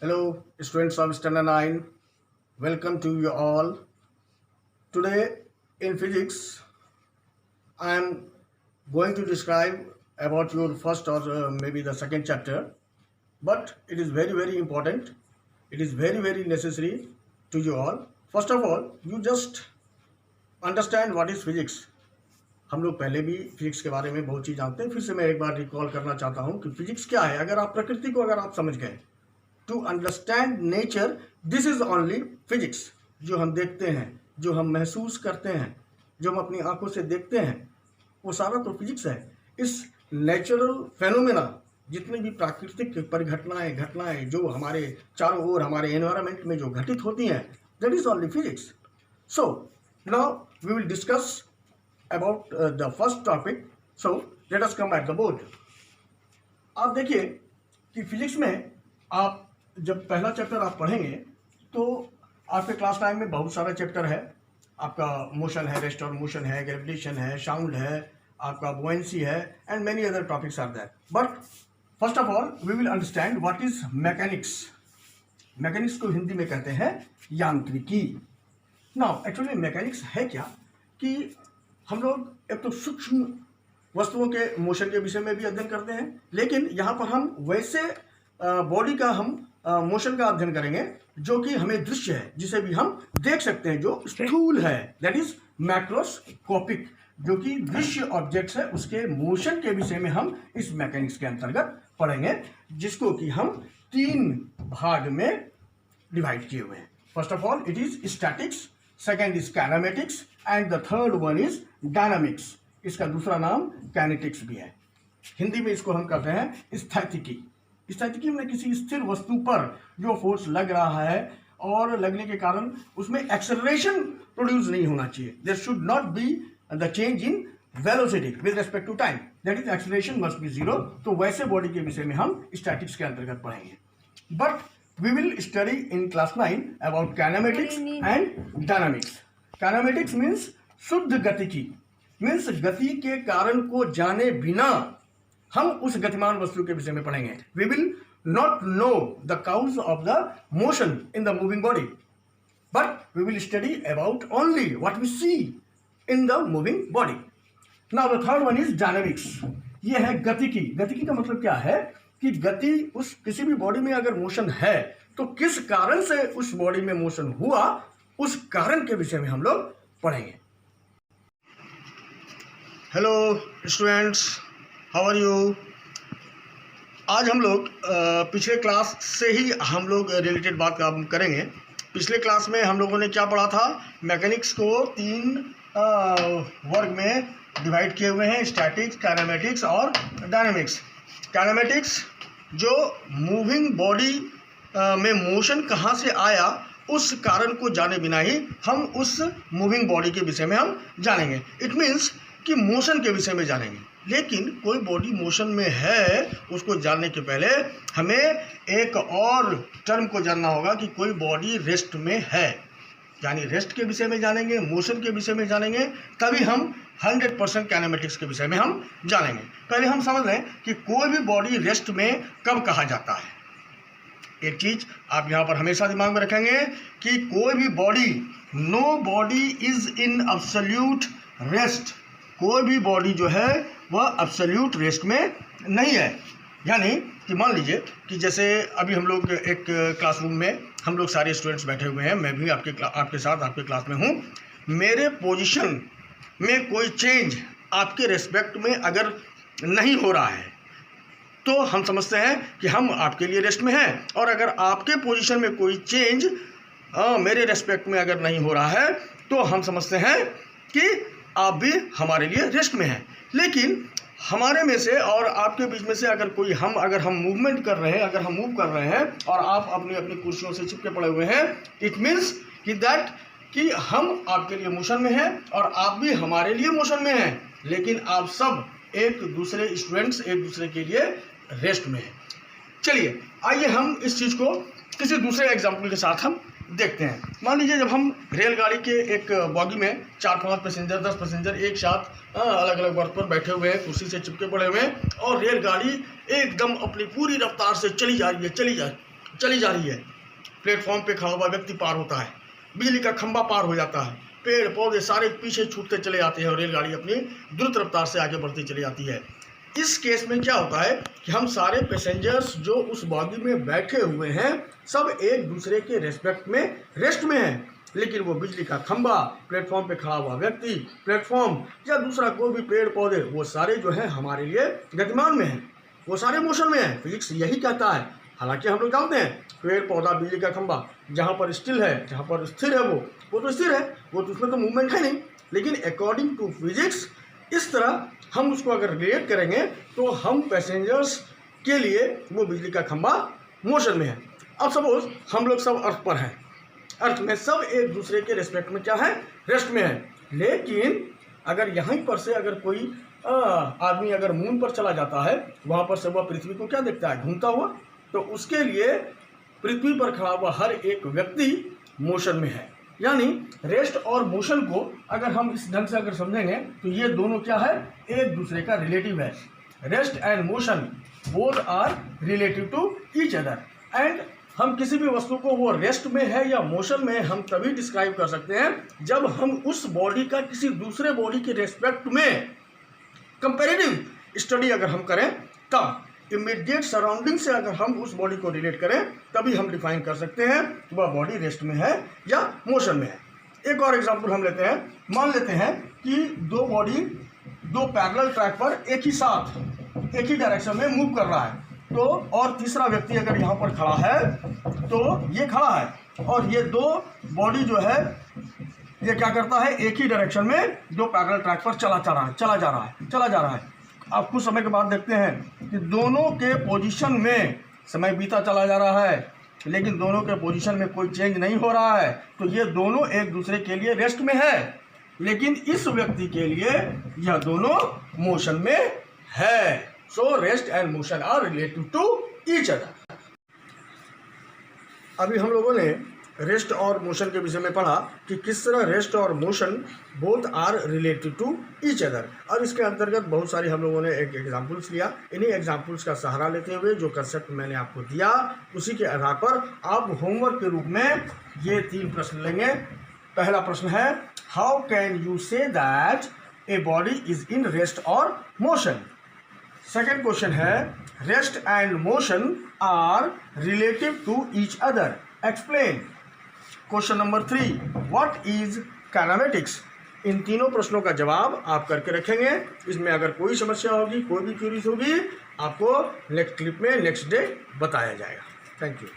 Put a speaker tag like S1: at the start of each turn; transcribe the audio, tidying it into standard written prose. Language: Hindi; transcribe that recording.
S1: Hello, students of Standard 9. Welcome to you all. Today in physics, I am going to describe about your first or maybe the second chapter, but it is very important. It is very necessary to you all. First of all, you just understand what is physics. हम लोग पहले भी फिजिक्स के बारे में बहुत चीज़ जानते हैं, फिर से मैं एक बार रिकॉल करना चाहता हूँ कि फिजिक्स क्या है। अगर आप प्रकृति को अगर आप समझ गए, to understand nature, this is only physics. जो हम देखते हैं, जो हम महसूस करते हैं, जो हम अपनी आंखों से देखते हैं, वो सारा तो फिजिक्स है। इस नेचुरल फेनोमेना, जितनी भी प्राकृतिक घटनाएं जो हमारे चारों ओर हमारे एनवायरनमेंट में जो घटित होती हैं, that is only physics. So now we will discuss about the first topic. So let us come at the board. आप देखिए कि फिजिक्स में आप जब पहला चैप्टर आप पढ़ेंगे तो आपके क्लास टाइम में बहुत सारा चैप्टर है। आपका मोशन है, रेस्ट और मोशन है, ग्रेविटेशन है, साउंड है, आपका बुएंसी है and many other topics are there. But first of all we will understand what is mechanics. Mechanics को हिंदी में कहते हैं यांत्रिकी। नाउ एक्चुअली मैकेनिक्स है क्या कि हम लोग एक तो सूक्ष्म वस्तुओं के मोशन के विषय में भी अध्ययन करते हैं, लेकिन यहाँ पर हम वैसे बॉडी का हम मोशन का अध्ययन करेंगे जो कि हमें दृश्य है, जिसे भी हम देख सकते हैं, जो स्थूल है, दैट इज मैक्रोस्कोपिक। जो कि दृश्य ऑब्जेक्ट्स है, उसके मोशन के विषय में हम इस मैकेनिक्स के अंतर्गत पढ़ेंगे, जिसको कि हम 3 भाग में डिवाइड किए हुए हैं। First of all it is statics, second is kinematics and the third one is dynamics. इसका दूसरा नाम काइनेटिक्स भी है। हिंदी में इसको हम कहते हैं स्थैतिकी। स्थैतिकी में किसी स्थिर वस्तु पर जो फोर्स लग रहा है और लगने के कारण उसमें एक्सेलरेशन प्रोड्यूस नहीं होना चाहिए। There should not be the change in velocity with respect to time, that is acceleration must be zero. तो वैसे बॉडी के विषय में हम स्टैटिक्स के अंतर्गत पढ़ेंगे। But we will study in class 9 about kinematics and dynamics. Kinematics means शुद्ध गतिकी, मीन्स गति के कारण को जाने बिना हम उस गतिमान वस्तु के विषय में पढ़ेंगे। We will not know the cause of the motion in the moving body, but we will study about only what we see in the moving body. Now the third one is dynamics. ये है गतिकी। गतिकी का मतलब क्या है कि गति उस किसी भी बॉडी में अगर मोशन है तो किस कारण से उस बॉडी में मोशन हुआ, उस कारण के विषय में हम लोग पढ़ेंगे। Hello students, how are you. आज हम लोग पिछले क्लास से ही हम लोग रिलेटेड बात करेंगे। पिछले क्लास में हम लोगों ने क्या पढ़ा था, मैकेनिक्स को 3 वर्ग में डिवाइड किए हुए हैं, स्टैटिक्स, काइनेमेटिक्स और डायनामिक्स। काइनेमेटिक्स जो मूविंग बॉडी में मोशन कहाँ से आया, उस कारण को जाने बिना ही हम उस मूविंग बॉडी के विषय में हम जानेंगे। इट मीन्स कि मोशन के विषय में जानेंगे। लेकिन कोई बॉडी मोशन में है, उसको जानने के पहले हमें एक और टर्म को जानना होगा कि कोई बॉडी रेस्ट में है। यानी रेस्ट के विषय में जानेंगे, मोशन के विषय में जानेंगे, तभी हम 100% काइनेमेटिक्स के विषय में हम जानेंगे। पहले हम समझ लें कि कोई भी बॉडी रेस्ट में कब कहा जाता है। एक चीज आप यहाँ पर हमेशा दिमाग में रखेंगे कि कोई भी body, no body is in absolute rest. कोई भी बॉडी जो है वह एब्सोल्यूट रेस्ट में नहीं है। यानी कि मान लीजिए कि जैसे अभी हम लोग एक क्लासरूम में हम लोग सारे स्टूडेंट्स बैठे हुए हैं, मैं भी आपके साथ आपके क्लास में हूँ। मेरे पोजीशन में कोई चेंज आपके रेस्पेक्ट में अगर नहीं हो रहा है तो हम समझते हैं कि हम आपके लिए रेस्ट में हैं, और अगर आपके पोजीशन में कोई चेंज मेरे रेस्पेक्ट में अगर नहीं हो रहा है तो हम समझते हैं कि आप भी हमारे लिए रेस्ट में हैं। लेकिन हमारे में से और आपके बीच में से अगर हम मूवमेंट कर रहे हैं, अगर हम मूव कर रहे हैं और आप अपनी अपनी कुर्सियों से चिपके पड़े हुए हैं, इट मीन्स कि हम आपके लिए मोशन में हैं और आप भी हमारे लिए मोशन में हैं, लेकिन आप सब एक दूसरे स्टूडेंट्स एक दूसरे के लिए रेस्ट में हैं। चलिए आइए हम इस चीज़ को किसी दूसरे एग्जाम्पल के साथ हम देखते हैं। मान लीजिए जब हम रेलगाड़ी के एक बॉगी में 4-5 पैसेंजर 10 पैसेंजर एक साथ अलग अलग बर्थ पर बैठे हुए हैं, कुर्सी से चिपके पड़े हुए हैं, और रेलगाड़ी एकदम अपनी पूरी रफ्तार से चली जा रही है चली जा रही है, प्लेटफॉर्म पे खड़ा हुआ व्यक्ति पार होता है, बिजली का खंभा पार हो जाता है, पेड़ पौधे सारे पीछे छूटते चले आते हैं और रेलगाड़ी अपनी द्रुत रफ्तार से आगे बढ़ती चली जाती है। इस केस में क्या होता है कि हम सारे पैसेंजर्स जो उस बॉगी में बैठे हुए हैं सब एक दूसरे के रेस्पेक्ट में रेस्ट में हैं, लेकिन वो बिजली का खंभा, प्लेटफॉर्म पे खड़ा हुआ व्यक्ति, प्लेटफॉर्म या दूसरा कोई भी पेड़ पौधे, वो सारे जो है हमारे लिए गतिमान में हैं, वो सारे मोशन में हैं। फिजिक्स यही कहता है। हालांकि हम लोग जानते हैं पेड़ पौधा, बिजली का खंभा जहाँ पर स्टिल है, जहाँ पर स्थिर है वो तो स्थिर है, वो तो उसमें तो मूवमेंट है नहीं। लेकिन अकॉर्डिंग टू फिजिक्स इस तरह हम उसको अगर रिलेट करेंगे तो हम पैसेंजर्स के लिए वो बिजली का खंभा मोशन में है। अब सपोज हम लोग सब अर्थ पर हैं, अर्थ में सब एक दूसरे के रिस्पेक्ट में क्या है, रेस्ट में है। लेकिन अगर यहीं पर से अगर कोई आदमी अगर मून पर चला जाता है, वहाँ पर से वह पृथ्वी को क्या देखता है, घूमता हुआ, तो उसके लिए पृथ्वी पर खड़ा हुआ हर एक व्यक्ति मोशन में है। यानी रेस्ट और मोशन को अगर हम इस ढंग से अगर समझेंगे तो ये दोनों क्या है, एक दूसरे का रिलेटिव है। Rest and motion both are relative to each other. And हम किसी भी वस्तु को वो रेस्ट में है या मोशन में हम तभी डिस्क्राइब कर सकते हैं जब हम उस बॉडी का किसी दूसरे बॉडी के रेस्पेक्ट में कंपैरेटिव स्टडी अगर हम करें, तब इमीडिएट सराउंडिंग से अगर हम उस बॉडी को रिलेट करें तभी हम डिफाइन कर सकते हैं कि वह बॉडी रेस्ट में है या मोशन में है। एक और एग्जांपल हम लेते हैं। मान लेते हैं कि दो बॉडी दो पैरेलल ट्रैक पर एक ही साथ एक ही डायरेक्शन में मूव कर रहा है, तो और तीसरा व्यक्ति अगर यहाँ पर खड़ा है तो ये खड़ा है और ये दो बॉडी जो है ये क्या करता है, एक ही डायरेक्शन में दो पैरेलल ट्रैक पर चला जा रहा है। आप कुछ समय के बाद देखते हैं कि दोनों के पोजीशन में समय बीता चला जा रहा है, लेकिन दोनों के पोजीशन में कोई चेंज नहीं हो रहा है। तो ये दोनों एक दूसरे के लिए रेस्ट में है, लेकिन इस व्यक्ति के लिए यह दोनों मोशन में है। So rest and motion are relative to each other. अभी हम लोगों ने रेस्ट और मोशन के विषय में पढ़ा कि किस तरह रेस्ट और motion both are related to each other, और इसके अंतर्गत बहुत सारी हम लोगों ने एक एग्जाम्पल्स लिया। इन्हीं एग्जाम्पल्स का सहारा लेते हुए जो कंसेप्ट मैंने आपको दिया उसी के आधार पर आप होमवर्क के रूप में ये 3 प्रश्न लेंगे। पहला प्रश्न है, how can you say that a body is in rest और मोशन। सेकेंड क्वेश्चन है, rest and motion are relative to each other, explain. Question number 3, what is kinematics. इन तीनों प्रश्नों का जवाब आप करके रखेंगे। इसमें अगर कोई समस्या होगी, कोई भी क्वेरीज होगी, आपको नेक्स्ट क्लिप में नेक्स्ट डे बताया जाएगा। Thank you.